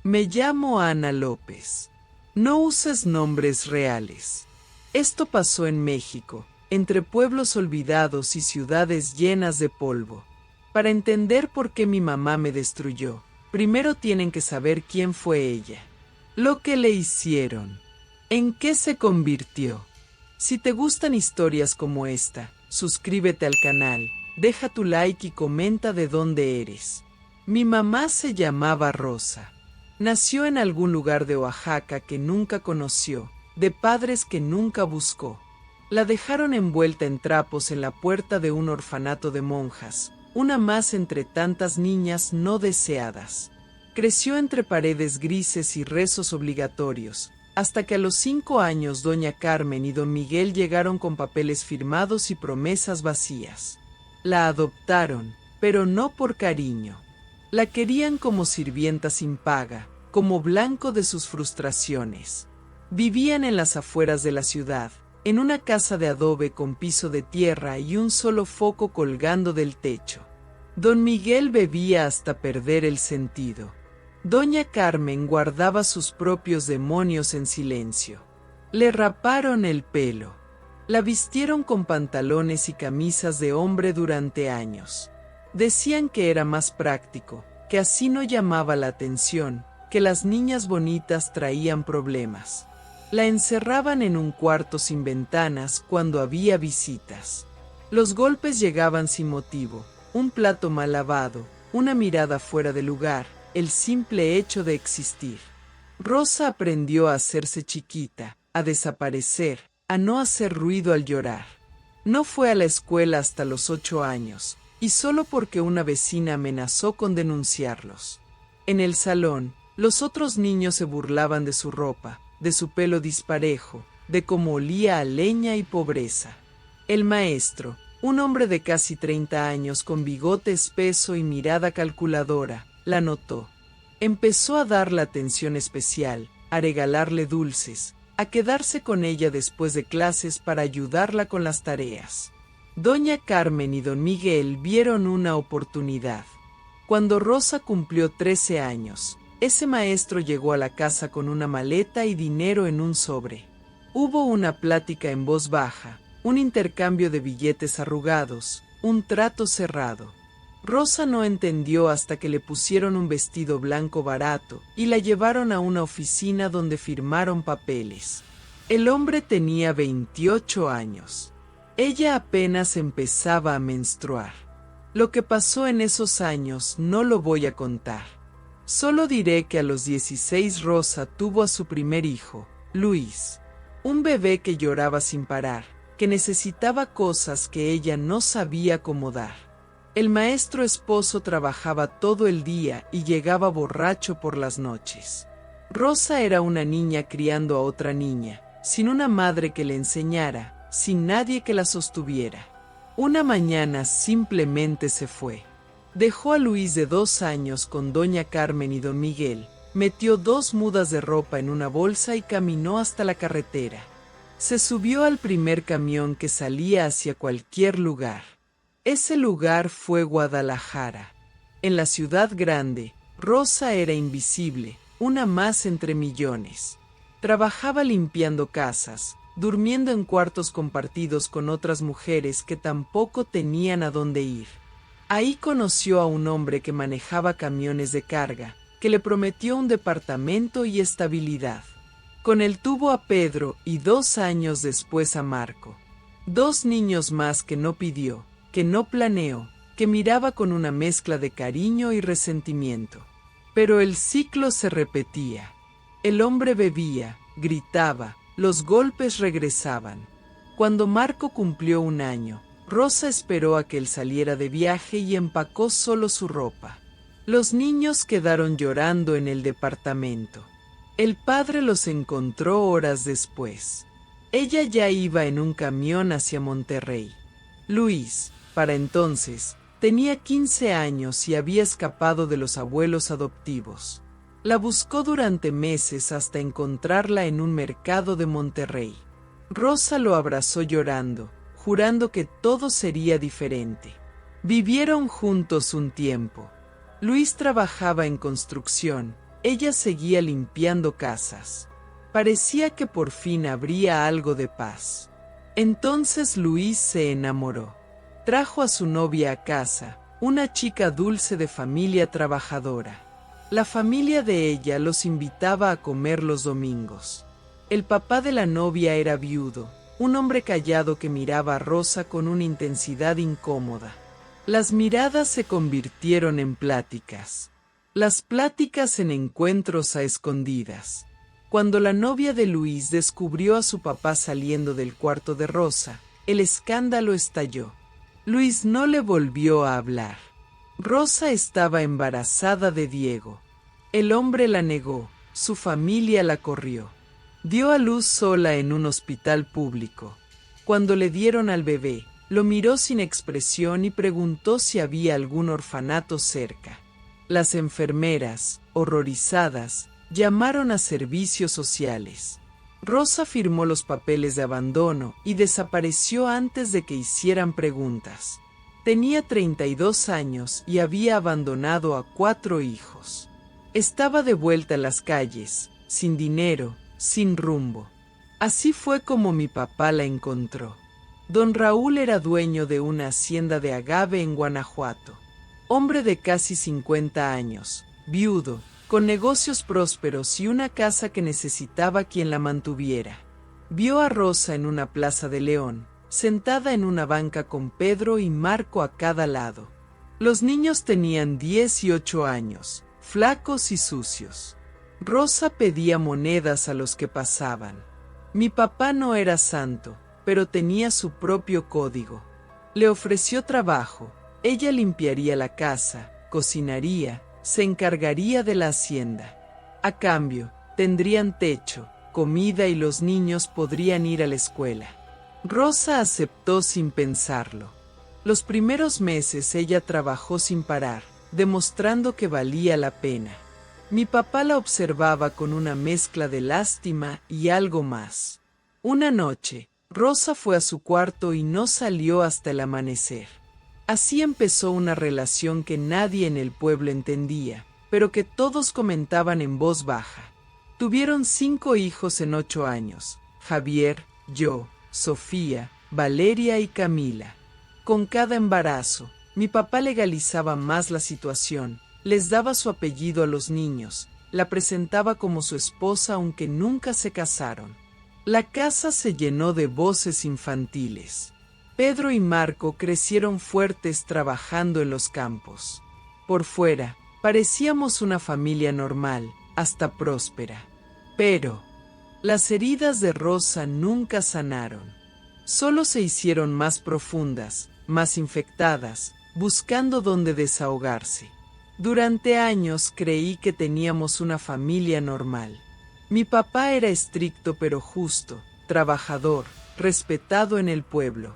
Me llamo Ana López. No uses nombres reales. Esto pasó en México, entre pueblos olvidados y ciudades llenas de polvo. Para entender por qué mi mamá me destruyó, primero tienen que saber quién fue ella, lo que le hicieron, en qué se convirtió. Si te gustan historias como esta, suscríbete al canal, deja tu like y comenta de dónde eres. Mi mamá se llamaba Rosa. Nació en algún lugar de Oaxaca que nunca conoció, de padres que nunca buscó. La dejaron envuelta en trapos en la puerta de un orfanato de monjas, una más entre tantas niñas no deseadas. Creció entre paredes grises y rezos obligatorios, hasta que a los 5 años doña Carmen y don Miguel llegaron con papeles firmados y promesas vacías. La adoptaron, pero no por cariño. La querían como sirvienta sin paga, como blanco de sus frustraciones. Vivían en las afueras de la ciudad, en una casa de adobe con piso de tierra y un solo foco colgando del techo. Don Miguel bebía hasta perder el sentido. Doña Carmen guardaba sus propios demonios en silencio. Le raparon el pelo. La vistieron con pantalones y camisas de hombre durante años. Decían que era más práctico, que así no llamaba la atención, que las niñas bonitas traían problemas. La encerraban en un cuarto sin ventanas cuando había visitas. Los golpes llegaban sin motivo, un plato mal lavado, una mirada fuera de lugar, el simple hecho de existir. Rosa aprendió a hacerse chiquita, a desaparecer, a no hacer ruido al llorar. No fue a la escuela hasta los 8 años, y solo porque una vecina amenazó con denunciarlos. En el salón, los otros niños se burlaban de su ropa, de su pelo disparejo, de cómo olía a leña y pobreza. El maestro, un hombre de casi 30 años con bigote espeso y mirada calculadora, la notó. Empezó a darle atención especial, a regalarle dulces, a quedarse con ella después de clases para ayudarla con las tareas. Doña Carmen y don Miguel vieron una oportunidad. Cuando Rosa cumplió 13 años, ese maestro llegó a la casa con una maleta y dinero en un sobre. Hubo una plática en voz baja, un intercambio de billetes arrugados, un trato cerrado. Rosa no entendió hasta que le pusieron un vestido blanco barato y la llevaron a una oficina donde firmaron papeles. El hombre tenía 28 años. Ella apenas empezaba a menstruar. Lo que pasó en esos años no lo voy a contar. Solo diré que a los 16 Rosa tuvo a su primer hijo, Luis. Un bebé que lloraba sin parar, que necesitaba cosas que ella no sabía cómo dar. El maestro esposo trabajaba todo el día y llegaba borracho por las noches. Rosa era una niña criando a otra niña, sin una madre que le enseñara, sin nadie que la sostuviera. Una mañana simplemente se fue. Dejó a Luis de 2 años con doña Carmen y don Miguel, metió 2 mudas de ropa en una bolsa y caminó hasta la carretera. Se subió al primer camión que salía hacia cualquier lugar. Ese lugar fue Guadalajara. En la ciudad grande, Rosa era invisible, una más entre millones. Trabajaba limpiando casas, durmiendo en cuartos compartidos con otras mujeres que tampoco tenían a dónde ir. Ahí conoció a un hombre que manejaba camiones de carga, que le prometió un departamento y estabilidad. Con él tuvo a Pedro y 2 años después a Marco. 2 niños más que no pidió, que no planeó, que miraba con una mezcla de cariño y resentimiento. Pero el ciclo se repetía. El hombre bebía, gritaba, los golpes regresaban. Cuando Marco cumplió 1 año, Rosa esperó a que él saliera de viaje y empacó solo su ropa. Los niños quedaron llorando en el departamento. El padre los encontró horas después. Ella ya iba en un camión hacia Monterrey. Luis, para entonces, tenía 15 años y había escapado de los abuelos adoptivos. La buscó durante meses hasta encontrarla en un mercado de Monterrey. Rosa lo abrazó llorando, jurando que todo sería diferente. Vivieron juntos un tiempo. Luis trabajaba en construcción, ella seguía limpiando casas. Parecía que por fin habría algo de paz. Entonces Luis se enamoró. Trajo a su novia a casa, una chica dulce de familia trabajadora. La familia de ella los invitaba a comer los domingos. El papá de la novia era viudo, un hombre callado que miraba a Rosa con una intensidad incómoda. Las miradas se convirtieron en pláticas. Las pláticas en encuentros a escondidas. Cuando la novia de Luis descubrió a su papá saliendo del cuarto de Rosa, el escándalo estalló. Luis no le volvió a hablar. Rosa estaba embarazada de Diego. El hombre la negó, su familia la corrió. Dio a luz sola en un hospital público. Cuando le dieron al bebé, lo miró sin expresión y preguntó si había algún orfanato cerca. Las enfermeras, horrorizadas, llamaron a servicios sociales. Rosa firmó los papeles de abandono y desapareció antes de que hicieran preguntas. Tenía 32 años y había abandonado a 4 hijos. Estaba de vuelta en las calles, sin dinero, sin rumbo. Así fue como mi papá la encontró. Don Raúl era dueño de una hacienda de agave en Guanajuato. Hombre de casi 50 años, viudo, con negocios prósperos y una casa que necesitaba quien la mantuviera. Vio a Rosa en una plaza de León, sentada en una banca con Pedro y Marco a cada lado. Los niños tenían 10 y 8 años, flacos y sucios. Rosa pedía monedas a los que pasaban. Mi papá no era santo, pero tenía su propio código. Le ofreció trabajo, ella limpiaría la casa, cocinaría, se encargaría de la hacienda. A cambio, tendrían techo, comida y los niños podrían ir a la escuela. Rosa aceptó sin pensarlo. Los primeros meses ella trabajó sin parar, demostrando que valía la pena. Mi papá la observaba con una mezcla de lástima y algo más. Una noche, Rosa fue a su cuarto y no salió hasta el amanecer. Así empezó una relación que nadie en el pueblo entendía, pero que todos comentaban en voz baja. Tuvieron 5 hijos en 8 años: Javier, yo, Sofía, Valeria y Camila. Con cada embarazo, mi papá legalizaba más la situación, les daba su apellido a los niños, la presentaba como su esposa aunque nunca se casaron. La casa se llenó de voces infantiles. Pedro y Marco crecieron fuertes trabajando en los campos. Por fuera, parecíamos una familia normal, hasta próspera. Pero las heridas de Rosa nunca sanaron. Solo se hicieron más profundas, más infectadas, buscando dónde desahogarse. Durante años creí que teníamos una familia normal. Mi papá era estricto pero justo, trabajador, respetado en el pueblo.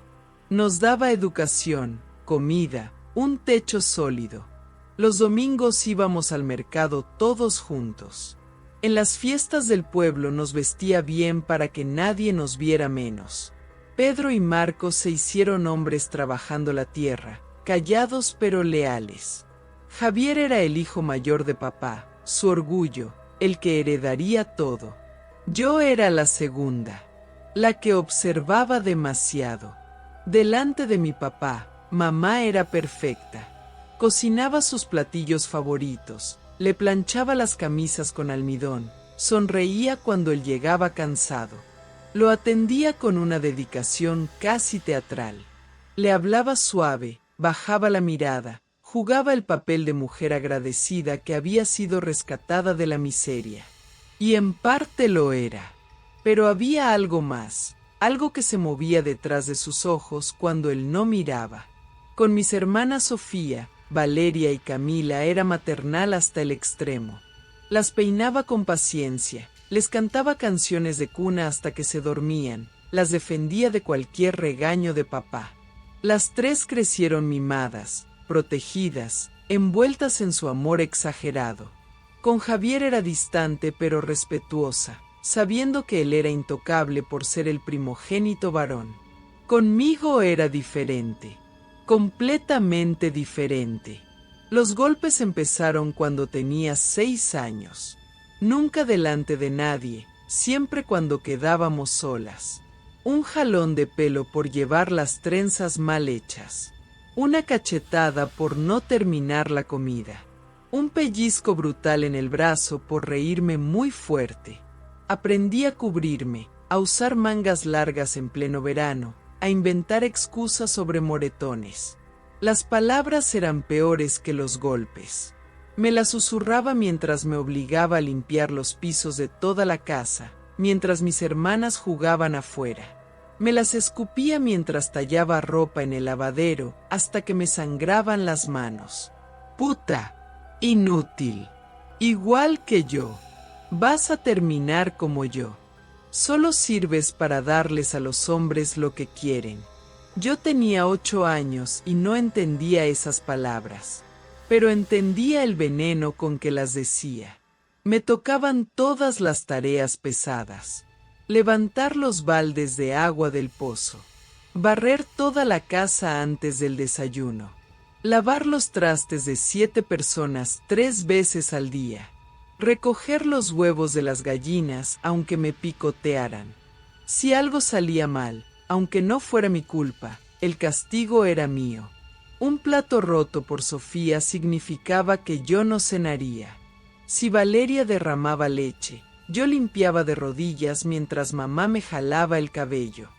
Nos daba educación, comida, un techo sólido. Los domingos íbamos al mercado todos juntos. En las fiestas del pueblo nos vestía bien para que nadie nos viera menos. Pedro y Marcos se hicieron hombres trabajando la tierra, callados pero leales. Javier era el hijo mayor de papá, su orgullo, el que heredaría todo. Yo era la segunda, la que observaba demasiado. Delante de mi papá, mamá era perfecta. Cocinaba sus platillos favoritos, le planchaba las camisas con almidón, sonreía cuando él llegaba cansado. Lo atendía con una dedicación casi teatral. Le hablaba suave, bajaba la mirada, jugaba el papel de mujer agradecida que había sido rescatada de la miseria. Y en parte lo era. Pero había algo más. Algo que se movía detrás de sus ojos cuando él no miraba. Con mis hermanas Sofía, Valeria y Camila era maternal hasta el extremo. Las peinaba con paciencia, les cantaba canciones de cuna hasta que se dormían, las defendía de cualquier regaño de papá. Las 3 crecieron mimadas, protegidas, envueltas en su amor exagerado. Con Javier era distante pero respetuosa, sabiendo que él era intocable por ser el primogénito varón. Conmigo era diferente, completamente diferente. Los golpes empezaron cuando tenía 6 años. Nunca delante de nadie, siempre cuando quedábamos solas. Un jalón de pelo por llevar las trenzas mal hechas. Una cachetada por no terminar la comida. Un pellizco brutal en el brazo por reírme muy fuerte. Aprendí a cubrirme, a usar mangas largas en pleno verano, a inventar excusas sobre moretones. Las palabras eran peores que los golpes. Me las susurraba mientras me obligaba a limpiar los pisos de toda la casa, mientras mis hermanas jugaban afuera. Me las escupía mientras tallaba ropa en el lavadero hasta que me sangraban las manos. Puta, inútil, igual que yo, vas a terminar como yo. Solo sirves para darles a los hombres lo que quieren. Yo tenía 8 años y no entendía esas palabras, pero entendía el veneno con que las decía. Me tocaban todas las tareas pesadas. Levantar los baldes de agua del pozo, barrer toda la casa antes del desayuno, lavar los trastes de 7 personas 3 veces al día, recoger los huevos de las gallinas aunque me picotearan. Si algo salía mal, aunque no fuera mi culpa, el castigo era mío. Un plato roto por Sofía significaba que yo no cenaría. Si Valeria derramaba leche, yo limpiaba de rodillas mientras mamá me jalaba el cabello.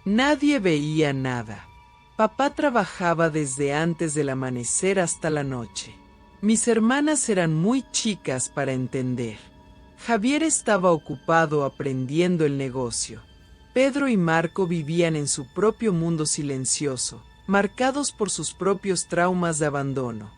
Nadie veía nada. Papá trabajaba desde antes del amanecer hasta la noche. Mis hermanas eran muy chicas para entender. Javier estaba ocupado aprendiendo el negocio. Pedro y Marco vivían en su propio mundo silencioso, marcados por sus propios traumas de abandono.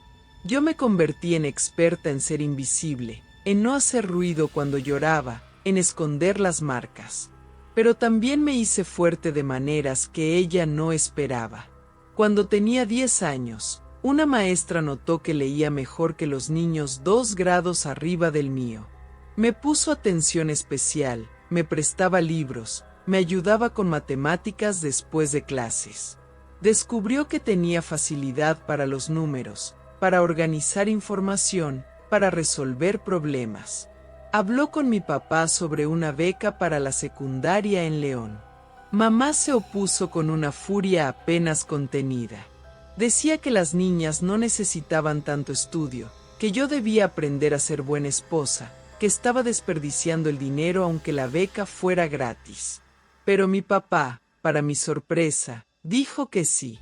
Yo me convertí en experta en ser invisible, en no hacer ruido cuando lloraba, en esconder las marcas. Pero también me hice fuerte de maneras que ella no esperaba. Cuando tenía 10 años, una maestra notó que leía mejor que los niños 2 grados arriba del mío. Me puso atención especial, me prestaba libros, me ayudaba con matemáticas después de clases. Descubrió que tenía facilidad para los números, para organizar información, para resolver problemas. Habló con mi papá sobre una beca para la secundaria en León. Mamá se opuso con una furia apenas contenida. Decía que las niñas no necesitaban tanto estudio, que yo debía aprender a ser buena esposa, que estaba desperdiciando el dinero aunque la beca fuera gratis. Pero mi papá, para mi sorpresa, dijo que sí.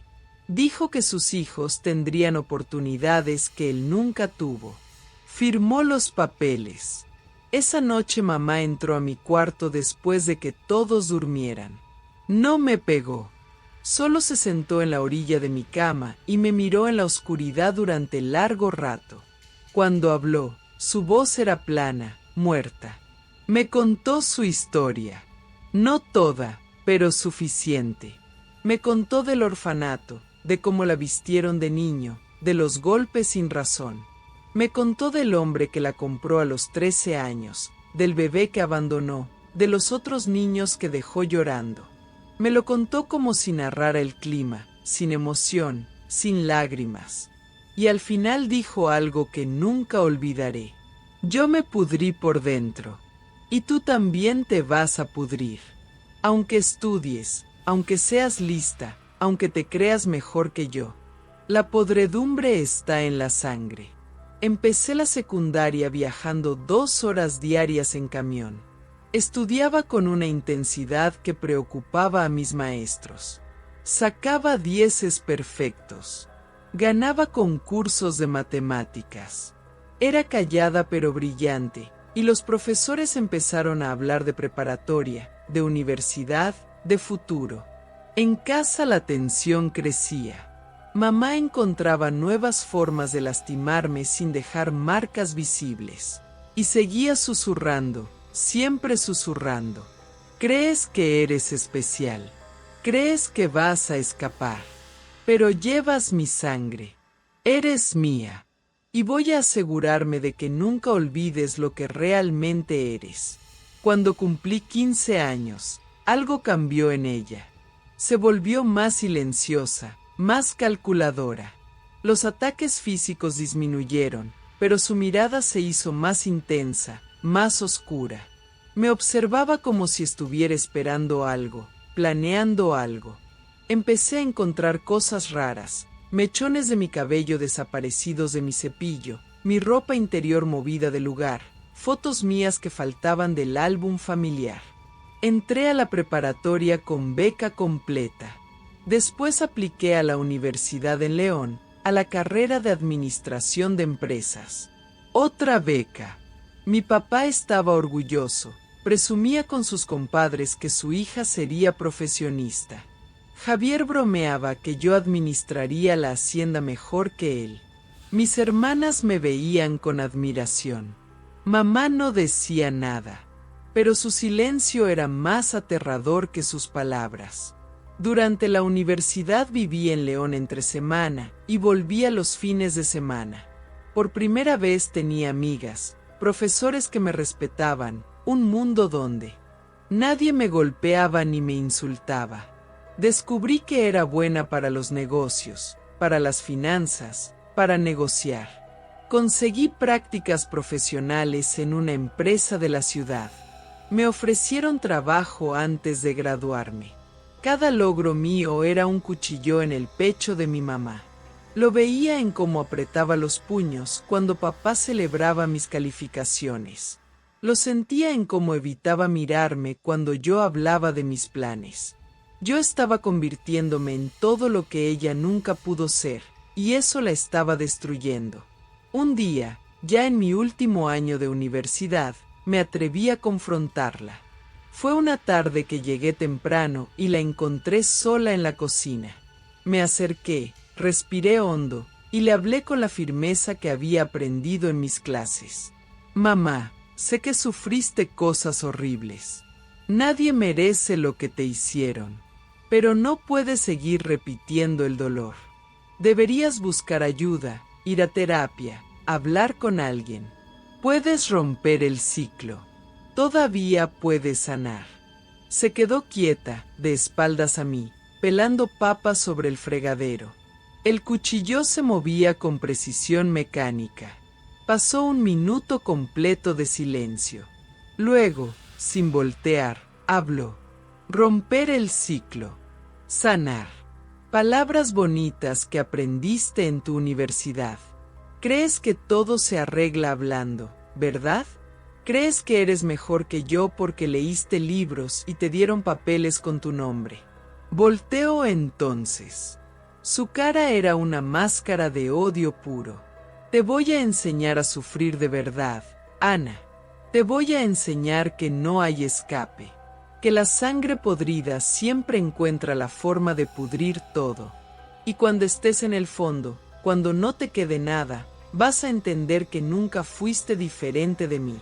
Dijo que sus hijos tendrían oportunidades que él nunca tuvo. Firmó los papeles. Esa noche mamá entró a mi cuarto después de que todos durmieran. No me pegó. Solo se sentó en la orilla de mi cama y me miró en la oscuridad durante largo rato. Cuando habló, su voz era plana, muerta. Me contó su historia. No toda, pero suficiente. Me contó del orfanato, de cómo la vistieron de niño, de los golpes sin razón. Me contó del hombre que la compró a los 13 años, del bebé que abandonó, de los otros niños que dejó llorando. Me lo contó como si narrara el clima, sin emoción, sin lágrimas. Y al final dijo algo que nunca olvidaré. Yo me pudrí por dentro. Y tú también te vas a pudrir. Aunque estudies, aunque seas lista, aunque te creas mejor que yo. La podredumbre está en la sangre. Empecé la secundaria viajando 2 horas diarias en camión. Estudiaba con una intensidad que preocupaba a mis maestros. Sacaba 10 perfectos. Ganaba concursos de matemáticas. Era callada pero brillante, y los profesores empezaron a hablar de preparatoria, de universidad, de futuro. En casa la tensión crecía. Mamá encontraba nuevas formas de lastimarme sin dejar marcas visibles. Y seguía susurrando, siempre susurrando. Crees que eres especial. Crees que vas a escapar. Pero llevas mi sangre. Eres mía. Y voy a asegurarme de que nunca olvides lo que realmente eres. Cuando cumplí 15 años, algo cambió en ella. Se volvió más silenciosa, más calculadora. Los ataques físicos disminuyeron, pero su mirada se hizo más intensa, más oscura. Me observaba como si estuviera esperando algo, planeando algo. Empecé a encontrar cosas raras, mechones de mi cabello desaparecidos de mi cepillo, mi ropa interior movida de lugar, fotos mías que faltaban del álbum familiar. Entré a la preparatoria con beca completa. Después apliqué a la universidad en León, a la carrera de Administración de Empresas. Otra beca. Mi papá estaba orgulloso, presumía con sus compadres que su hija sería profesionista. Javier bromeaba que yo administraría la hacienda mejor que él. Mis hermanas me veían con admiración. Mamá no decía nada, pero su silencio era más aterrador que sus palabras. Durante la universidad viví en León entre semana y volvía los fines de semana. Por primera vez tenía amigas, profesores que me respetaban, un mundo donde nadie me golpeaba ni me insultaba. Descubrí que era buena para los negocios, para las finanzas, para negociar. Conseguí prácticas profesionales en una empresa de la ciudad. Me ofrecieron trabajo antes de graduarme. Cada logro mío era un cuchillo en el pecho de mi mamá. Lo veía en cómo apretaba los puños cuando papá celebraba mis calificaciones. Lo sentía en cómo evitaba mirarme cuando yo hablaba de mis planes. Yo estaba convirtiéndome en todo lo que ella nunca pudo ser, y eso la estaba destruyendo. Un día, ya en mi último año de universidad, me atreví a confrontarla. Fue una tarde que llegué temprano y la encontré sola en la cocina. Me acerqué, respiré hondo, y le hablé con la firmeza que había aprendido en mis clases. Mamá, sé que sufriste cosas horribles. Nadie merece lo que te hicieron. Pero no puedes seguir repitiendo el dolor. Deberías buscar ayuda, ir a terapia, hablar con alguien. Puedes romper el ciclo. Todavía puedes sanar. Se quedó quieta, de espaldas a mí, pelando papas sobre el fregadero. El cuchillo se movía con precisión mecánica. Pasó un minuto completo de silencio. Luego, sin voltear, habló. Romper el ciclo. Sanar. Palabras bonitas que aprendiste en tu universidad. Crees que todo se arregla hablando, ¿verdad? Crees que eres mejor que yo porque leíste libros y te dieron papeles con tu nombre. Volteó entonces. Su cara era una máscara de odio puro. Te voy a enseñar a sufrir de verdad, Ana. Te voy a enseñar que no hay escape. Que la sangre podrida siempre encuentra la forma de pudrir todo. Y cuando estés en el fondo, cuando no te quede nada, vas a entender que nunca fuiste diferente de mí.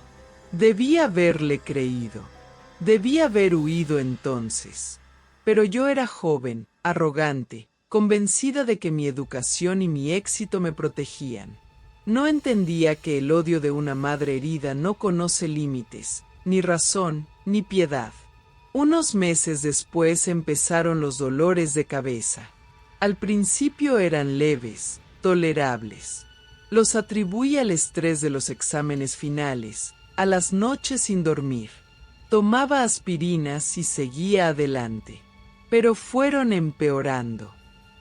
Debí haberle creído. Debí haber huido entonces. Pero yo era joven, arrogante, convencida de que mi educación y mi éxito me protegían. No entendía que el odio de una madre herida no conoce límites, ni razón, ni piedad. Unos meses después empezaron los dolores de cabeza. Al principio eran leves, tolerables. Los atribuí al estrés de los exámenes finales, a las noches sin dormir. Tomaba aspirinas y seguía adelante. Pero fueron empeorando.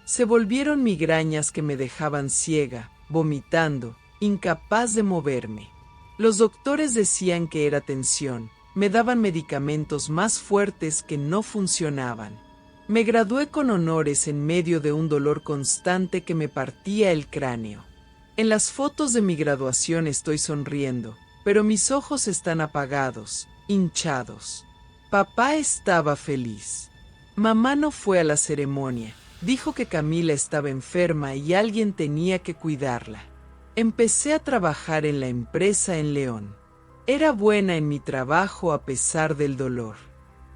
Se volvieron migrañas que me dejaban ciega, vomitando, incapaz de moverme. Los doctores decían que era tensión. Me daban medicamentos más fuertes que no funcionaban. Me gradué con honores en medio de un dolor constante que me partía el cráneo. En las fotos de mi graduación estoy sonriendo, pero mis ojos están apagados, hinchados. Papá estaba feliz. Mamá no fue a la ceremonia. Dijo que Camila estaba enferma y alguien tenía que cuidarla. Empecé a trabajar en la empresa en León. Era buena en mi trabajo a pesar del dolor.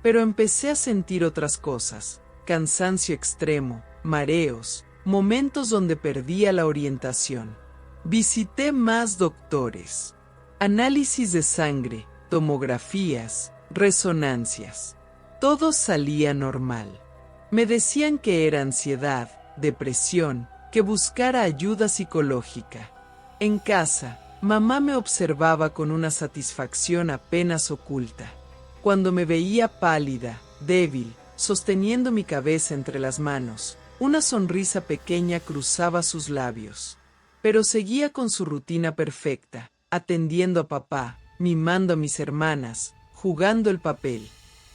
Pero empecé a sentir otras cosas: cansancio extremo, mareos, momentos donde perdía la orientación. Visité más doctores. Análisis de sangre, tomografías, resonancias. Todo salía normal. Me decían que era ansiedad, depresión, que buscara ayuda psicológica. En casa, Mamá me observaba con una satisfacción apenas oculta. Cuando me veía pálida, débil, sosteniendo mi cabeza entre las manos, una sonrisa pequeña cruzaba sus labios. Pero seguía con su rutina perfecta, atendiendo a papá, mimando a mis hermanas, jugando el papel.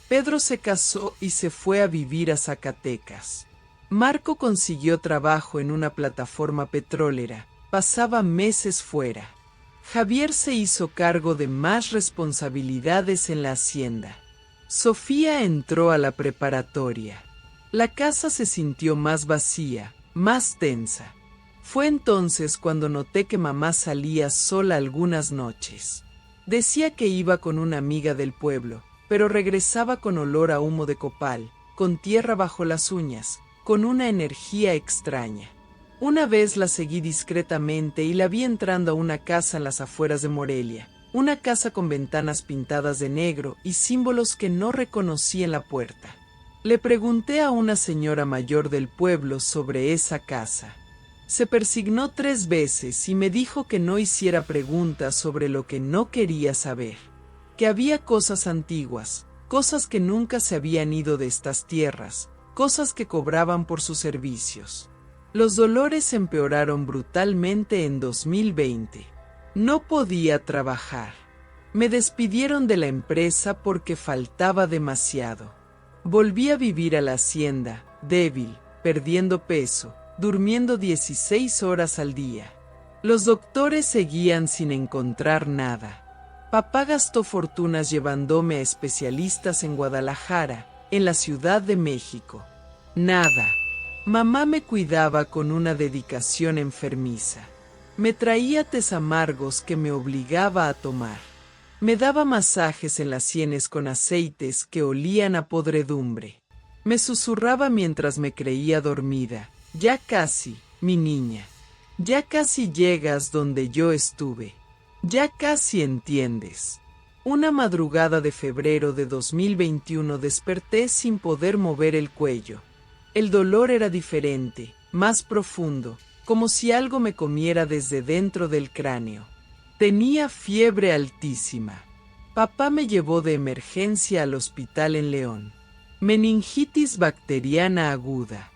Pedro se casó y se fue a vivir a Zacatecas. Marco consiguió trabajo en una plataforma petrolera, pasaba meses fuera. Javier se hizo cargo de más responsabilidades en la hacienda. Sofía entró a la preparatoria. La casa se sintió más vacía, más tensa. Fue entonces cuando noté que mamá salía sola algunas noches. Decía que iba con una amiga del pueblo, pero regresaba con olor a humo de copal, con tierra bajo las uñas, con una energía extraña. Una vez la seguí discretamente y la vi entrando a una casa en las afueras de Morelia, una casa con ventanas pintadas de negro y símbolos que no reconocí en la puerta. Le pregunté a una señora mayor del pueblo sobre esa casa. Se persignó 3 veces y me dijo que no hiciera preguntas sobre lo que no quería saber, que había cosas antiguas, cosas que nunca se habían ido de estas tierras, cosas que cobraban por sus servicios. Los dolores empeoraron brutalmente en 2020. No podía trabajar. Me despidieron de la empresa porque faltaba demasiado. Volví a vivir a la hacienda, débil, perdiendo peso, durmiendo 16 horas al día. Los doctores seguían sin encontrar nada. Papá gastó fortunas llevándome a especialistas en Guadalajara, en la Ciudad de México. Nada. Mamá me cuidaba con una dedicación enfermiza. Me traía tés amargos que me obligaba a tomar. Me daba masajes en las sienes con aceites que olían a podredumbre. Me susurraba mientras me creía dormida. Ya casi, mi niña. Ya casi llegas donde yo estuve. Ya casi entiendes. Una madrugada de febrero de 2021 desperté sin poder mover el cuello. El dolor era diferente, más profundo, como si algo me comiera desde dentro del cráneo. Tenía fiebre altísima. Papá me llevó de emergencia al hospital en León. Meningitis bacteriana aguda.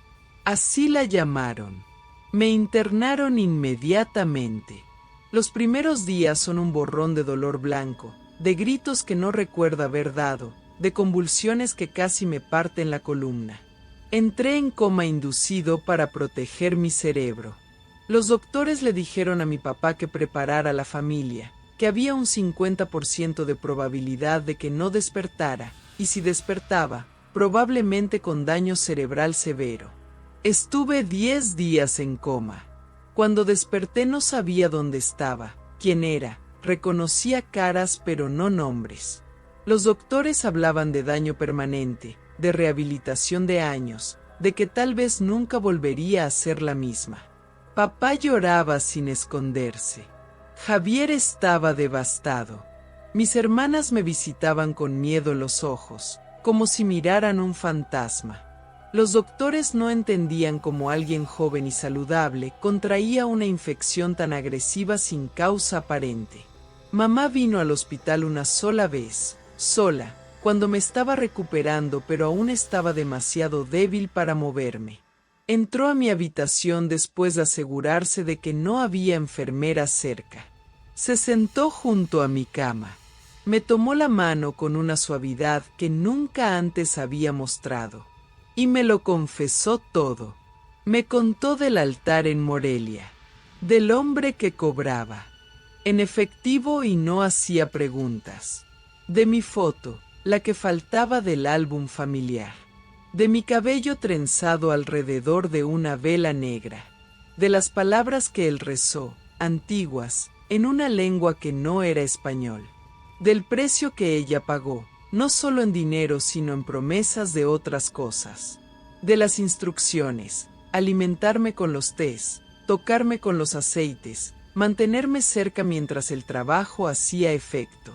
Así la llamaron. Me internaron inmediatamente. Los primeros días son un borrón de dolor blanco, de gritos que no recuerdo haber dado, de convulsiones que casi me parten la columna. Entré en coma inducido para proteger mi cerebro. Los doctores le dijeron a mi papá que preparara a la familia, que había un 50% de probabilidad de que no despertara, y si despertaba, probablemente con daño cerebral severo. Estuve 10 días en coma. Cuando desperté no sabía dónde estaba, quién era, reconocía caras pero no nombres. Los doctores hablaban de daño permanente, de rehabilitación de años, de que tal vez nunca volvería a ser la misma. Papá lloraba sin esconderse. Javier estaba devastado. Mis hermanas me visitaban con miedo en los ojos, como si miraran un fantasma. Los doctores no entendían cómo alguien joven y saludable contraía una infección tan agresiva sin causa aparente. Mamá vino al hospital una sola vez, sola, cuando me estaba recuperando pero aún estaba demasiado débil para moverme. Entró a mi habitación después de asegurarse de que no había enfermeras cerca. Se sentó junto a mi cama. Me tomó la mano con una suavidad que nunca antes había mostrado. Y me lo confesó todo. Me contó del altar en Morelia, del hombre que cobraba en efectivo y no hacía preguntas, de mi foto, la que faltaba del álbum familiar, de mi cabello trenzado alrededor de una vela negra, de las palabras que él rezó, antiguas, en una lengua que no era español, del precio que ella pagó, no solo en dinero sino en promesas de otras cosas, de las instrucciones, alimentarme con los tés, tocarme con los aceites, mantenerme cerca mientras el trabajo hacía efecto.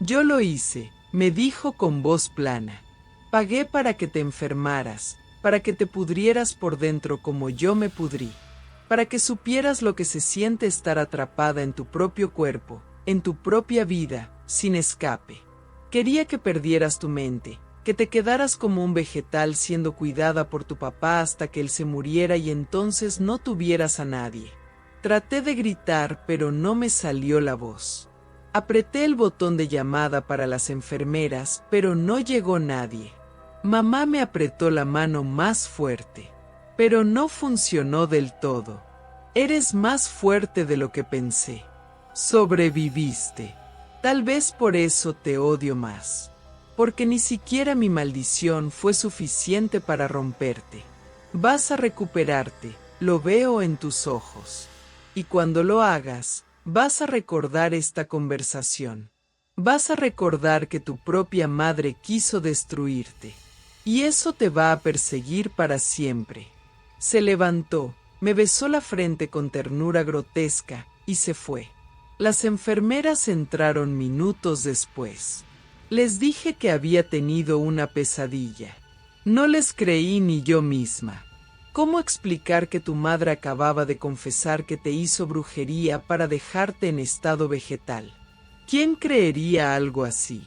Yo lo hice, me dijo con voz plana. Pagué para que te enfermaras, para que te pudrieras por dentro como yo me pudrí. para que supieras lo que se siente estar atrapada en tu propio cuerpo, en tu propia vida, sin escape. Quería que perdieras tu mente, que te quedaras como un vegetal siendo cuidada por tu papá hasta que él se muriera y entonces no tuvieras a nadie. Traté de gritar, pero no me salió la voz. Apreté el botón de llamada para las enfermeras, pero no llegó nadie. Mamá me apretó la mano más fuerte, pero no funcionó del todo. Eres más fuerte de lo que pensé. Sobreviviste. Tal vez por eso te odio más. Porque ni siquiera mi maldición fue suficiente para romperte. Vas a recuperarte, lo veo en tus ojos. Y cuando lo hagas, vas a recordar esta conversación. Vas a recordar que tu propia madre quiso destruirte. Y eso te va a perseguir para siempre. Se levantó, me besó la frente con ternura grotesca, y se fue. Las enfermeras entraron minutos después. Les dije que había tenido una pesadilla. No les creí ni yo misma. ¿Cómo explicar que tu madre acababa de confesar que te hizo brujería para dejarte en estado vegetal? ¿Quién creería algo así?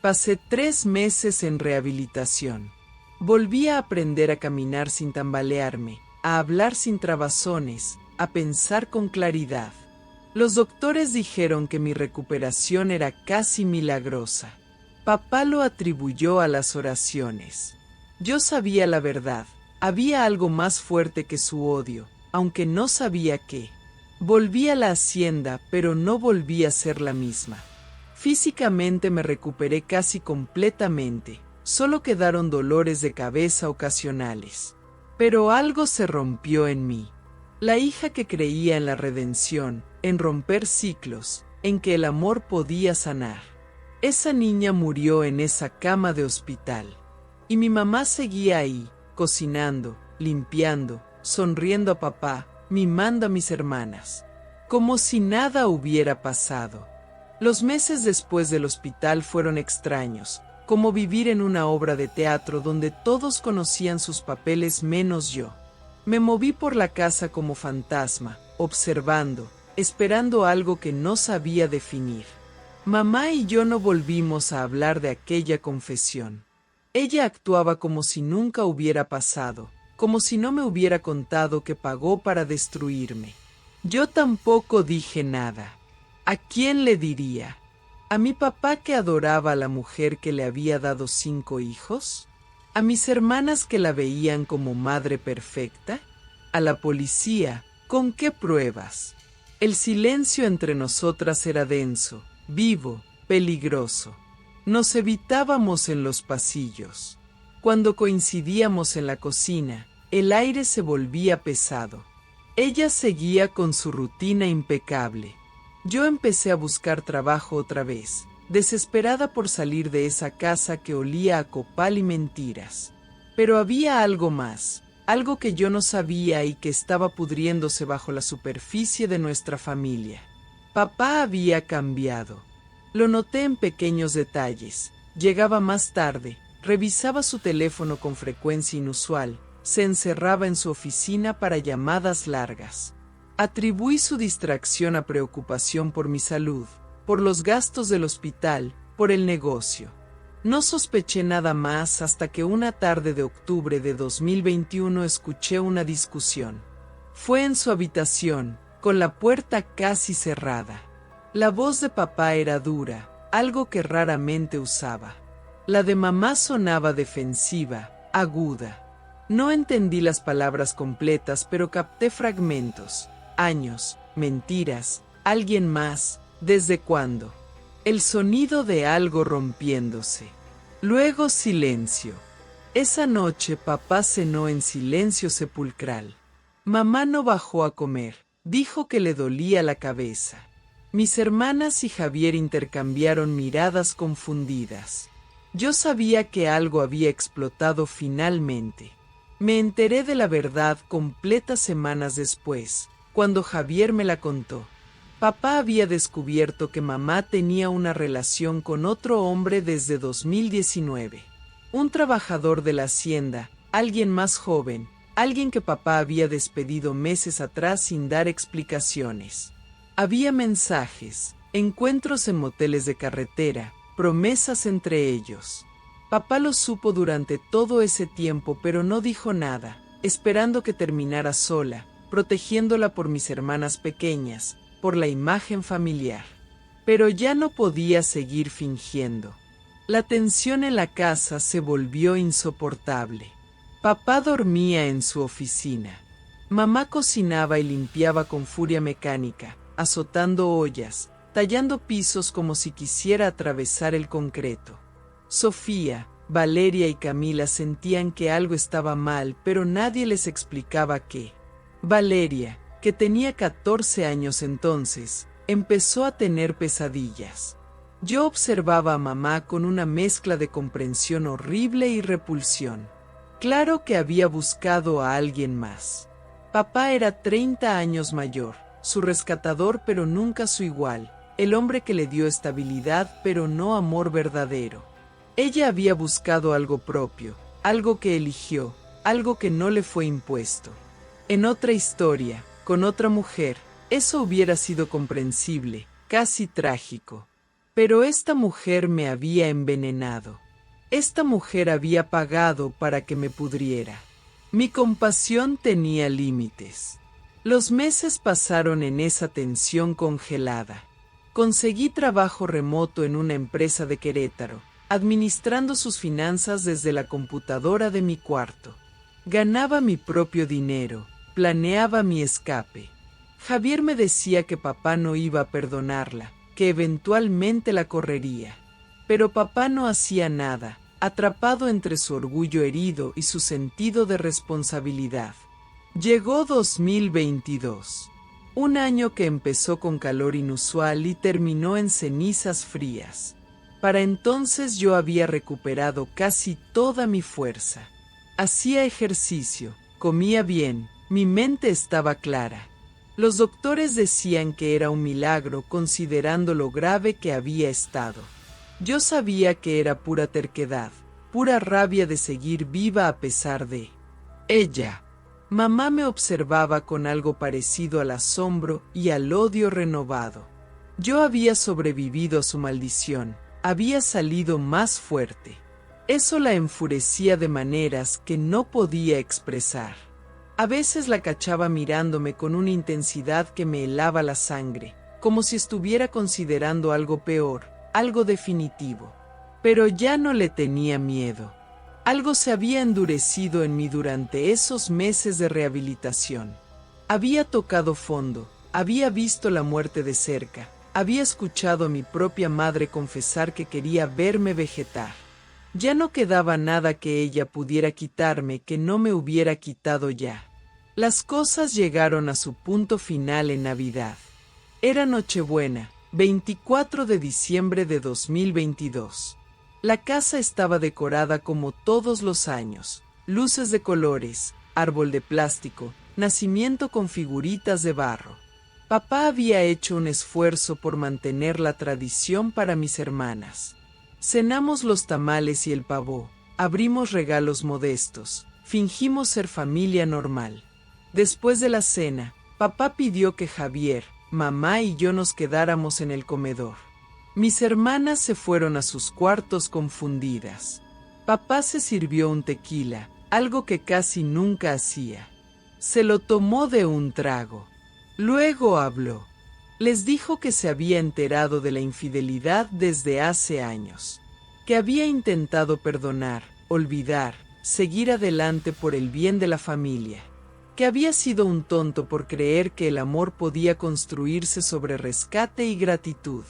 Pasé 3 meses en rehabilitación. Volví a aprender a caminar sin tambalearme, a hablar sin trabazones, a pensar con claridad. Los doctores dijeron que mi recuperación era casi milagrosa. Papá lo atribuyó a las oraciones. Yo sabía la verdad. Había algo más fuerte que su odio, aunque no sabía qué. Volví a la hacienda, pero no volví a ser la misma. Físicamente me recuperé casi completamente, solo quedaron dolores de cabeza ocasionales. Pero algo se rompió en mí. La hija que creía en la redención, en romper ciclos, en que el amor podía sanar. Esa niña murió en esa cama de hospital. Y mi mamá seguía ahí, cocinando, limpiando, sonriendo a papá, mimando a mis hermanas. Como si nada hubiera pasado. Los meses después del hospital fueron extraños, como vivir en una obra de teatro donde todos conocían sus papeles menos yo. Me moví por la casa como fantasma, observando, esperando algo que no sabía definir. Mamá y yo no volvimos a hablar de aquella confesión. Ella actuaba como si nunca hubiera pasado, como si no me hubiera contado que pagó para destruirme. Yo tampoco dije nada. ¿A quién le diría? ¿A mi papá que adoraba a la mujer que le había dado 5 hijos? ¿A mis hermanas que la veían como madre perfecta? ¿A la policía? ¿Con qué pruebas? El silencio entre nosotras era denso, vivo, peligroso. Nos evitábamos en los pasillos. Cuando coincidíamos en la cocina, el aire se volvía pesado. Ella seguía con su rutina impecable. Yo empecé a buscar trabajo otra vez, desesperada por salir de esa casa que olía a copal y mentiras. Pero había algo más, algo que yo no sabía y que estaba pudriéndose bajo la superficie de nuestra familia. Papá había cambiado. Lo noté en pequeños detalles. Llegaba más tarde, revisaba su teléfono con frecuencia inusual, se encerraba en su oficina para llamadas largas. Atribuí su distracción a preocupación por mi salud, por los gastos del hospital, por el negocio. No sospeché nada más hasta que una tarde de octubre de 2021 escuché una discusión. Fue en su habitación, con la puerta casi cerrada. La voz de papá era dura, algo que raramente usaba. La de mamá sonaba defensiva, aguda. No entendí las palabras completas, pero capté fragmentos. Años, mentiras, alguien más, ¿desde cuándo? El sonido de algo rompiéndose. Luego silencio. Esa noche papá cenó en silencio sepulcral. Mamá no bajó a comer, dijo que le dolía la cabeza. Mis hermanas y Javier intercambiaron miradas confundidas. Yo sabía que algo había explotado finalmente. Me enteré de la verdad completas semanas después, cuando Javier me la contó. Papá había descubierto que mamá tenía una relación con otro hombre desde 2019. Un trabajador de la hacienda, alguien más joven, alguien que papá había despedido meses atrás sin dar explicaciones. Había mensajes, encuentros en moteles de carretera, promesas entre ellos. Papá lo supo durante todo ese tiempo, pero no dijo nada, esperando que terminara sola, protegiéndola por mis hermanas pequeñas, por la imagen familiar. Pero ya no podía seguir fingiendo. La tensión en la casa se volvió insoportable. Papá dormía en su oficina. Mamá cocinaba y limpiaba con furia mecánica, azotando ollas, tallando pisos como si quisiera atravesar el concreto. Sofía, Valeria y Camila sentían que algo estaba mal, pero nadie les explicaba qué. Valeria, que tenía 14 años entonces, empezó a tener pesadillas. Yo observaba a mamá con una mezcla de comprensión horrible y repulsión. Claro que había buscado a alguien más. Papá era 30 años mayor, su rescatador pero nunca su igual, el hombre que le dio estabilidad pero no amor verdadero. Ella había buscado algo propio, algo que eligió, algo que no le fue impuesto. En otra historia, con otra mujer, eso hubiera sido comprensible, casi trágico. Pero esta mujer me había envenenado. Esta mujer había pagado para que me pudriera. Mi compasión tenía límites. Los meses pasaron en esa tensión congelada. Conseguí trabajo remoto en una empresa de Querétaro, administrando sus finanzas desde la computadora de mi cuarto. Ganaba mi propio dinero, planeaba mi escape. Javier me decía que papá no iba a perdonarla, que eventualmente la correría. Pero papá no hacía nada, atrapado entre su orgullo herido y su sentido de responsabilidad. Llegó 2022, un año que empezó con calor inusual y terminó en cenizas frías. Para entonces yo había recuperado casi toda mi fuerza. Hacía ejercicio, comía bien, mi mente estaba clara. Los doctores decían que era un milagro considerando lo grave que había estado. Yo sabía que era pura terquedad, pura rabia de seguir viva a pesar de ella. Mamá me observaba con algo parecido al asombro y al odio renovado. Yo había sobrevivido a su maldición, había salido más fuerte. Eso la enfurecía de maneras que no podía expresar. A veces la cachaba mirándome con una intensidad que me helaba la sangre, como si estuviera considerando algo peor, algo definitivo. Pero ya no le tenía miedo. Algo se había endurecido en mí durante esos meses de rehabilitación. Había tocado fondo, había visto la muerte de cerca, había escuchado a mi propia madre confesar que quería verme vegetar. Ya no quedaba nada que ella pudiera quitarme que no me hubiera quitado ya. Las cosas llegaron a su punto final en Navidad. Era Nochebuena, 24 de diciembre de 2022. La casa estaba decorada como todos los años, luces de colores, árbol de plástico, nacimiento con figuritas de barro. Papá había hecho un esfuerzo por mantener la tradición para mis hermanas. Cenamos los tamales y el pavó, abrimos regalos modestos, fingimos ser familia normal. Después de la cena, papá pidió que Javier, mamá y yo nos quedáramos en el comedor. Mis hermanas se fueron a sus cuartos confundidas. Papá se sirvió un tequila, algo que casi nunca hacía. Se lo tomó de un trago. Luego habló. Les dijo que se había enterado de la infidelidad desde hace años, que había intentado perdonar, olvidar, seguir adelante por el bien de la familia, que había sido un tonto por creer que el amor podía construirse sobre rescate y gratitud,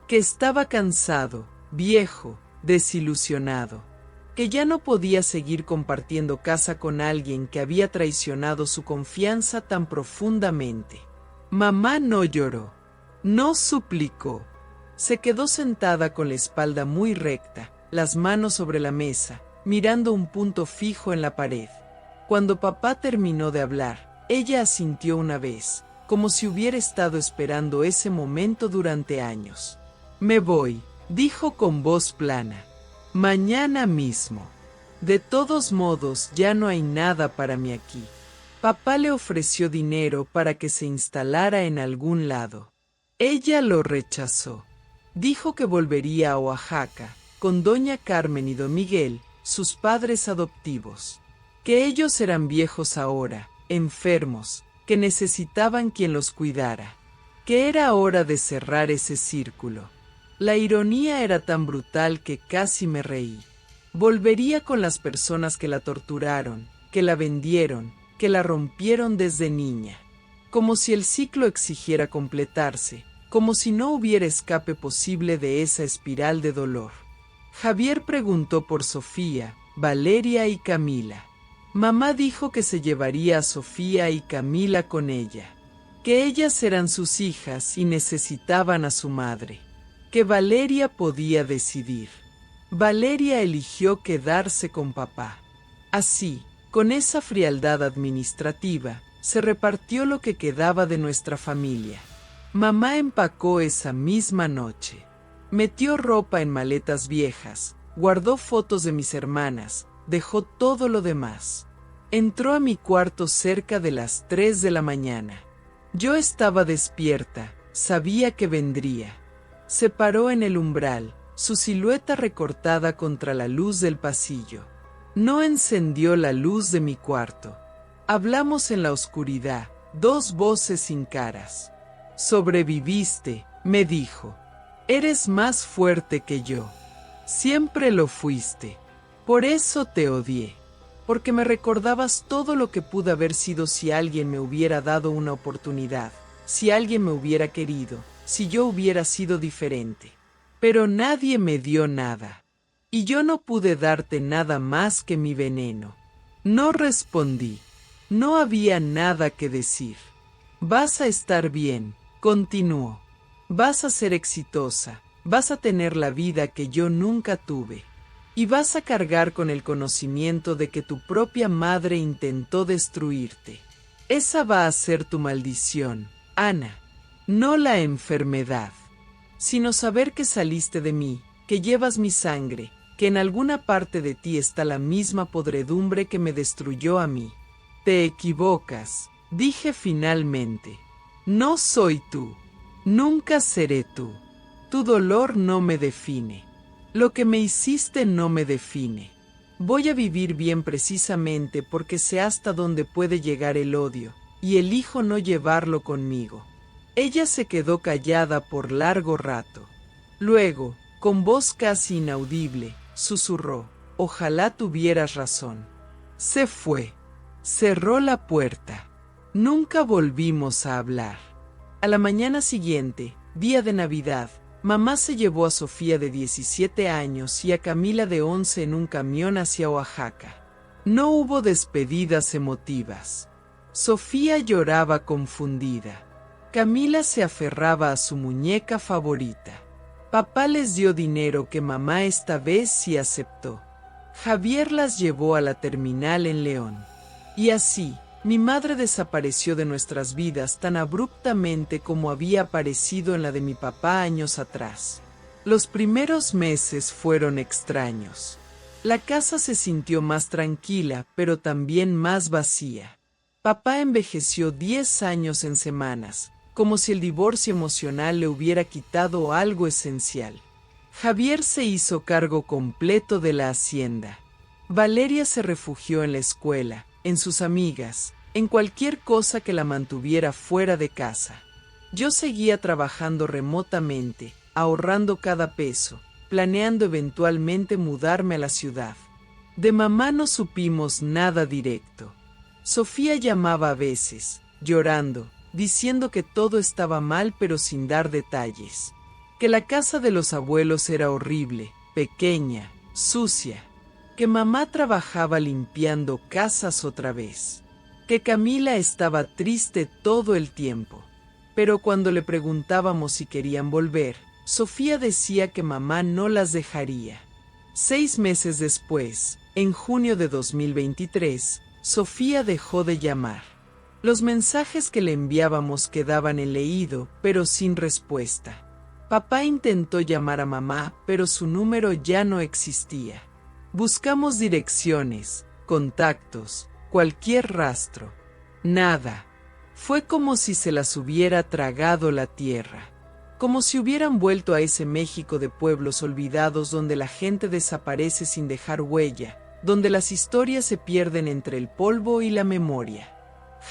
que estaba cansado, viejo, desilusionado, que ya no podía seguir compartiendo casa con alguien que había traicionado su confianza tan profundamente. Mamá no lloró, no suplicó. Se quedó sentada con la espalda muy recta, las manos sobre la mesa, mirando un punto fijo en la pared. Cuando papá terminó de hablar, ella asintió una vez, como si hubiera estado esperando ese momento durante años. Me voy, dijo con voz plana. Mañana mismo. De todos modos, ya no hay nada para mí aquí. Papá le ofreció dinero para que se instalara en algún lado. Ella lo rechazó. Dijo que volvería a Oaxaca, con doña Carmen y don Miguel, sus padres adoptivos. Que ellos eran viejos ahora, enfermos, que necesitaban quien los cuidara. Que era hora de cerrar ese círculo. La ironía era tan brutal que casi me reí. Volvería con las personas que la torturaron, que la vendieron, que la rompieron desde niña. Como si el ciclo exigiera completarse, como si no hubiera escape posible de esa espiral de dolor. Javier preguntó por Sofía, Valeria y Camila. Mamá dijo que se llevaría a Sofía y Camila con ella, que ellas eran sus hijas y necesitaban a su madre, que Valeria podía decidir. Valeria eligió quedarse con papá. Así, con esa frialdad administrativa, se repartió lo que quedaba de nuestra familia. Mamá empacó esa misma noche. Metió ropa en maletas viejas, guardó fotos de mis hermanas, dejó todo lo demás. Entró a mi cuarto cerca de las 3 de la mañana. Yo estaba despierta, sabía que vendría. Se paró en el umbral, su silueta recortada contra la luz del pasillo. No encendió la luz de mi cuarto. Hablamos en la oscuridad, dos voces sin caras. Sobreviviste, me dijo. Eres más fuerte que yo. Siempre lo fuiste. Por eso te odié. Porque me recordabas todo lo que pude haber sido si alguien me hubiera dado una oportunidad, si alguien me hubiera querido, si yo hubiera sido diferente. Pero nadie me dio nada. Y yo no pude darte nada más que mi veneno. No respondí. No había nada que decir. Vas a estar bien, continuó. Vas a ser exitosa, vas a tener la vida que yo nunca tuve. Y vas a cargar con el conocimiento de que tu propia madre intentó destruirte. Esa va a ser tu maldición, Ana. No la enfermedad, sino saber que saliste de mí, que llevas mi sangre, que en alguna parte de ti está la misma podredumbre que me destruyó a mí. Te equivocas, dije finalmente. No soy tú. Nunca seré tú. Tu dolor no me define. Lo que me hiciste no me define. Voy a vivir bien precisamente porque sé hasta dónde puede llegar el odio, y elijo no llevarlo conmigo. Ella se quedó callada por largo rato. Luego, con voz casi inaudible, susurró: ojalá tuvieras razón. Se fue. Cerró la puerta. Nunca volvimos a hablar. A la mañana siguiente, día de Navidad, mamá se llevó a Sofía de 17 años y a Camila de 11 en un camión hacia Oaxaca. No hubo despedidas emotivas. Sofía lloraba confundida. Camila se aferraba a su muñeca favorita. Papá les dio dinero que mamá esta vez sí aceptó. Javier las llevó a la terminal en León. Y así, mi madre desapareció de nuestras vidas tan abruptamente como había aparecido en la de mi papá años atrás. Los primeros meses fueron extraños. La casa se sintió más tranquila, pero también más vacía. Papá envejeció 10 años en semanas, como si el divorcio emocional le hubiera quitado algo esencial. Javier se hizo cargo completo de la hacienda. Valeria se refugió en la escuela, en sus amigas, en cualquier cosa que la mantuviera fuera de casa. Yo seguía trabajando remotamente, ahorrando cada peso, planeando eventualmente mudarme a la ciudad. De mamá no supimos nada directo. Sofía llamaba a veces, llorando, diciendo que todo estaba mal pero sin dar detalles. Que la casa de los abuelos era horrible, pequeña, sucia. Que mamá trabajaba limpiando casas otra vez. Que Camila estaba triste todo el tiempo. Pero cuando le preguntábamos si querían volver, Sofía decía que mamá no las dejaría. 6 meses después, en junio de 2023, Sofía dejó de llamar. Los mensajes que le enviábamos quedaban en leído, pero sin respuesta. Papá intentó llamar a mamá, pero su número ya no existía. Buscamos direcciones, contactos, cualquier rastro. Nada. Fue como si se las hubiera tragado la tierra. Como si hubieran vuelto a ese México de pueblos olvidados donde la gente desaparece sin dejar huella, donde las historias se pierden entre el polvo y la memoria.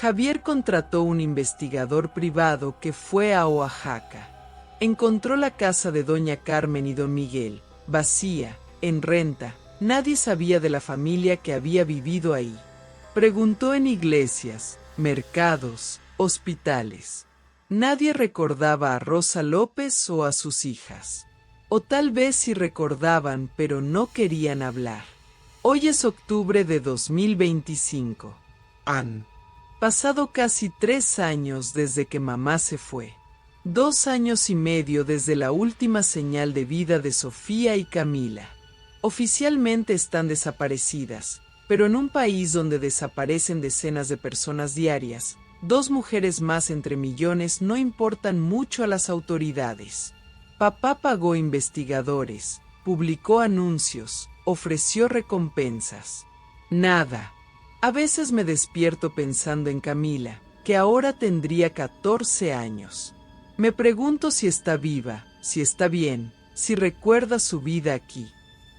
Javier contrató un investigador privado que fue a Oaxaca. Encontró la casa de doña Carmen y don Miguel, vacía, en renta. Nadie sabía de la familia que había vivido ahí. Preguntó en iglesias, mercados, hospitales. Nadie recordaba a Rosa López o a sus hijas. O tal vez sí recordaban, pero no querían hablar. Hoy es octubre de 2025. Han pasado casi 3 años desde que mamá se fue. 2 años y medio desde la última señal de vida de Sofía y Camila. Oficialmente están desaparecidas, pero en un país donde desaparecen decenas de personas diarias, 2 mujeres más entre millones no importan mucho a las autoridades. Papá pagó investigadores, publicó anuncios, ofreció recompensas. Nada. A veces me despierto pensando en Camila, que ahora tendría 14 años. Me pregunto si está viva, si está bien, si recuerda su vida aquí.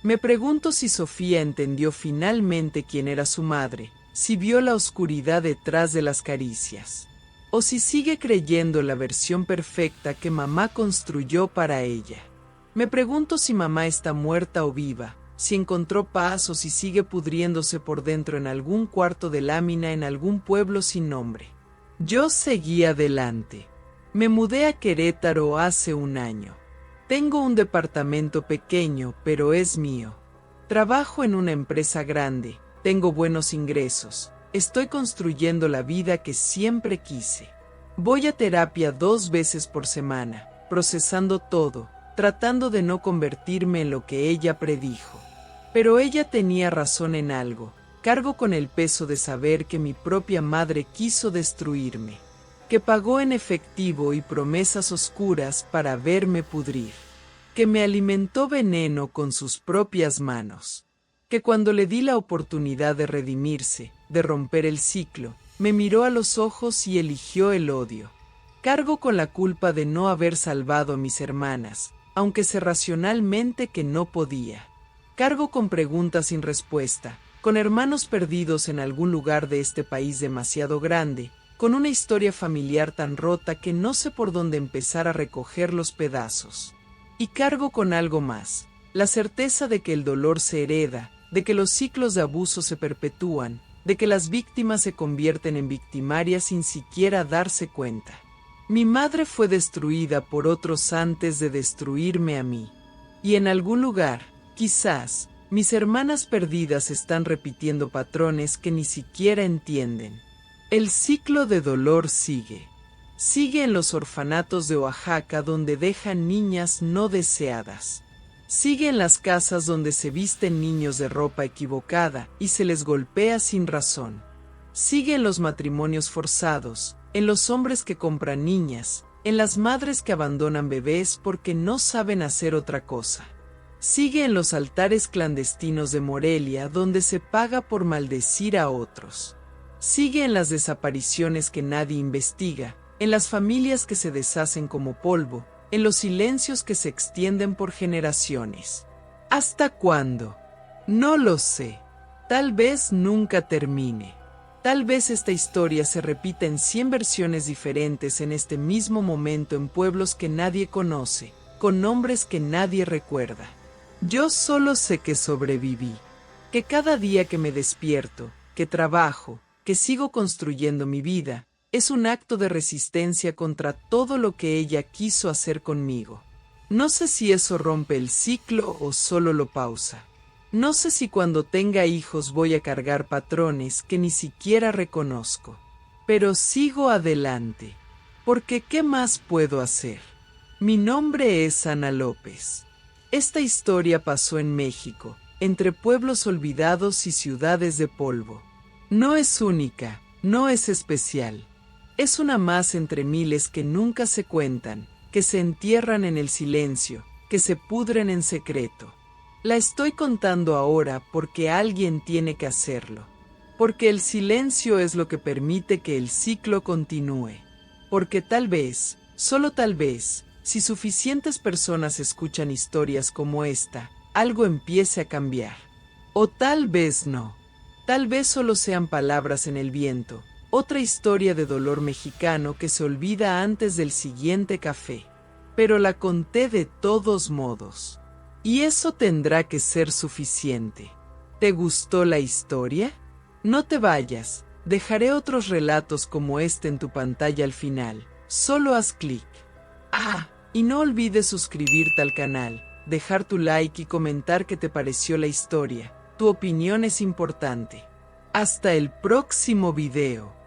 Me pregunto si Sofía entendió finalmente quién era su madre, si vio la oscuridad detrás de las caricias, o si sigue creyendo la versión perfecta que mamá construyó para ella. Me pregunto si mamá está muerta o viva, si encontró paz o si sigue pudriéndose por dentro en algún cuarto de lámina en algún pueblo sin nombre. Yo seguí adelante. Me mudé a Querétaro hace 1 año. Tengo un departamento pequeño, pero es mío. Trabajo en una empresa grande, tengo buenos ingresos, estoy construyendo la vida que siempre quise. Voy a terapia 2 veces por semana, procesando todo, tratando de no convertirme en lo que ella predijo. Pero ella tenía razón en algo, cargo con el peso de saber que mi propia madre quiso destruirme, que pagó en efectivo y promesas oscuras para verme pudrir, que me alimentó veneno con sus propias manos, que cuando le di la oportunidad de redimirse, de romper el ciclo, me miró a los ojos y eligió el odio. Cargo con la culpa de no haber salvado a mis hermanas, aunque sé racionalmente que no podía. Cargo con preguntas sin respuesta, con hermanos perdidos en algún lugar de este país demasiado grande, con una historia familiar tan rota que no sé por dónde empezar a recoger los pedazos. Y cargo con algo más, la certeza de que el dolor se hereda, de que los ciclos de abuso se perpetúan, de que las víctimas se convierten en victimarias sin siquiera darse cuenta. Mi madre fue destruida por otros antes de destruirme a mí. Y en algún lugar, quizás, mis hermanas perdidas están repitiendo patrones que ni siquiera entienden. El ciclo de dolor sigue. Sigue en los orfanatos de Oaxaca donde dejan niñas no deseadas. Sigue en las casas donde se visten niños de ropa equivocada y se les golpea sin razón. Sigue en los matrimonios forzados, en los hombres que compran niñas, en las madres que abandonan bebés porque no saben hacer otra cosa. Sigue en los altares clandestinos de Morelia donde se paga por maldecir a otros. Sigue en las desapariciones que nadie investiga, en las familias que se deshacen como polvo, en los silencios que se extienden por generaciones. ¿Hasta cuándo? No lo sé. Tal vez nunca termine. Tal vez esta historia se repita en 100 versiones diferentes en este mismo momento en pueblos que nadie conoce, con nombres que nadie recuerda. Yo solo sé que sobreviví, que cada día que me despierto, que trabajo, que sigo construyendo mi vida, es un acto de resistencia contra todo lo que ella quiso hacer conmigo. No sé si eso rompe el ciclo o solo lo pausa. No sé si cuando tenga hijos voy a cargar patrones que ni siquiera reconozco. Pero sigo adelante, porque ¿qué más puedo hacer? Mi nombre es Ana López. Esta historia pasó en México, entre pueblos olvidados y ciudades de polvo. No es única, no es especial. Es una más entre miles que nunca se cuentan, que se entierran en el silencio, que se pudren en secreto. La estoy contando ahora porque alguien tiene que hacerlo. Porque el silencio es lo que permite que el ciclo continúe. Porque tal vez, solo tal vez, si suficientes personas escuchan historias como esta, algo empiece a cambiar. O tal vez no. Tal vez solo sean palabras en el viento, otra historia de dolor mexicano que se olvida antes del siguiente café. Pero la conté de todos modos. Y eso tendrá que ser suficiente. ¿Te gustó la historia? No te vayas, dejaré otros relatos como este en tu pantalla al final. Solo haz clic. Y no olvides suscribirte al canal, dejar tu like y comentar qué te pareció la historia. Tu opinión es importante. Hasta el próximo video.